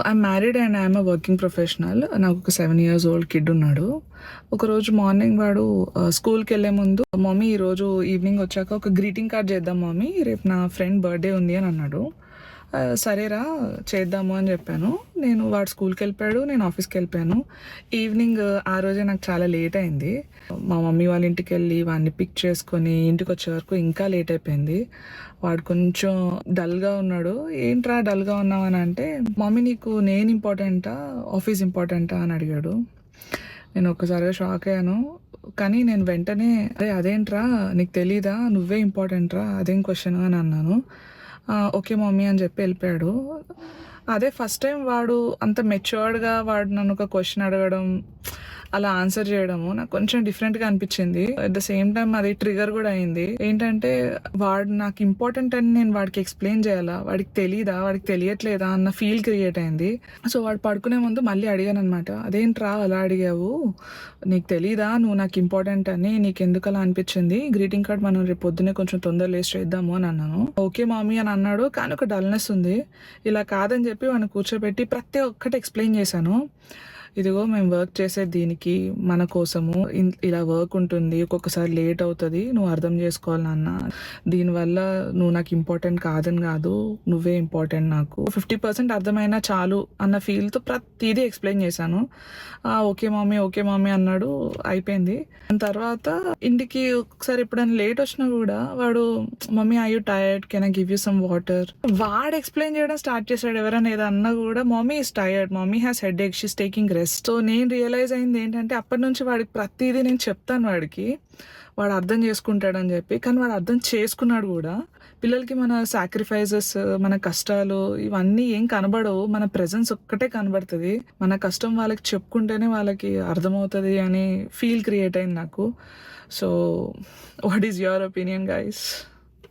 I'm married and I'm working professional. నాకు ఒక 7 years old kid ఉన్నాడు. ఒకరోజు మార్నింగ్ వాడు స్కూల్కి వెళ్ళే ముందు, మమ్మీ ఈరోజు ఈవినింగ్ వచ్చాక ఒక గ్రీటింగ్ కార్డ్ చేద్దాం మమ్మీ, రేపు నా ఫ్రెండ్ బర్త్డే ఉంది అని అన్నాడు. సరేరా చేద్దాము అని చెప్పాను. వాడు స్కూల్కి వెళ్ళిపోయాడు, నేను ఆఫీస్కి వెళ్ళిపోయాను. ఈవినింగ్ ఆ రోజే నాకు చాలా లేట్ అయింది. మా మమ్మీ వాళ్ళ ఇంటికి వెళ్ళి వాడిని పిక్ చేసుకొని ఇంటికి వచ్చే వరకు ఇంకా లేట్ అయిపోయింది. వాడు కొంచెం డల్గా ఉన్నాడు. ఏంట్రా డల్గా ఉన్నావు అని అంటే, మమ్మీ నీకు నేను ఇంపార్టెంటా ఆఫీస్ ఇంపార్టెంటా అని అడిగాడు. నేను ఒక్కసారిగా షాక్ అయ్యాను. కానీ నేను వెంటనే అదేంట్రా నీకు తెలీదా, నువ్వే ఇంపార్టెంట్రా, అదేం క్వశ్చన్ అని అన్నాను. ఓకే మమ్మీ అని చెప్పి వెళ్ళిపోయాడు. అదే ఫస్ట్ టైం వాడు అంత మెచ్యూర్డ్గా వాడు నన్ను ఒక క్వశ్చన్ అడగడం, అలా ఆన్సర్ చేయడము నాకు కొంచెం డిఫరెంట్గా అనిపించింది. అట్ ద సేమ్ టైం అది ట్రిగర్ కూడా అయింది. ఏంటంటే వాడు నాకు ఇంపార్టెంట్ అని నేను వాడికి ఎక్స్ప్లెయిన్ చేయాలా, వాడికి తెలీదా, వాడికి తెలియట్లేదా అన్న ఫీల్ క్రియేట్ అయింది. సో వాడు పడుకునే ముందు మళ్ళీ అడిగాను అనమాట, అదేంట్రా అలా అడిగావు, నీకు తెలీదా నువ్వు నాకు ఇంపార్టెంట్ అని, నీకు ఎందుకు అలా అనిపించింది, గ్రీటింగ్ కార్డ్ మనం రేపు పొద్దున్నే కొంచెం తొందర లేచి చేద్దాము అని అన్నాను. ఓకే మమ్మీ అని అన్నాడు. కానీ ఒక డల్నెస్ ఉంది. ఇలా కాదని చెప్పి వాడిని కూర్చోబెట్టి ప్రతి ఒక్కటి ఎక్స్ప్లెయిన్ చేశాను. ఇదిగో మేము వర్క్ చేసేది దీనికి, మన కోసము, ఇలా వర్క్ ఉంటుంది, ఒక్కొక్కసారి లేట్ అవుతుంది, నువ్వు అర్థం చేసుకోవాలి నాన్న, దీనివల్ల నువ్వు నాకు ఇంపార్టెంట్ కాదని కాదు, నువ్వే ఇంపార్టెంట్ నాకు, 50% అర్థమైనా చాలు అన్న ఫీల్తో ప్రతిదీ ఎక్స్ప్లెయిన్ చేశాను. ఓకే మమ్మీ అన్నాడు. అయిపోయింది. దాని తర్వాత ఇంటికి ఒకసారి ఎప్పుడైనా లేట్ వచ్చినా కూడా వాడు, mummy I you tired, can I give you some water, వాడు ఎక్స్ప్లెయిన్ చేయడం స్టార్ట్ చేశాడు. ఎవరైనా ఏదన్నా కూడా mummy is tired, mummy has headache, she's taking rest. So నేను రియలైజ్ అయింది ఏంటంటే, అప్పటి నుంచి వాడికి ప్రతిదీ నేను చెప్తాను వాడికి, వాడు అర్థం చేసుకుంటాడని చెప్పి. కానీ వాడు అర్థం చేసుకున్నాడు కూడా. పిల్లలకి మన సాక్రిఫైజెస్, మన కష్టాలు ఇవన్నీ ఏం కనబడవు, మన ప్రెజెన్స్ ఒక్కటే కనబడుతుంది. మన కష్టం వాళ్ళకి చెప్పుకుంటేనే వాళ్ళకి అర్థమవుతుంది అని ఫీల్ క్రియేట్ అయింది నాకు. So what is your opinion guys?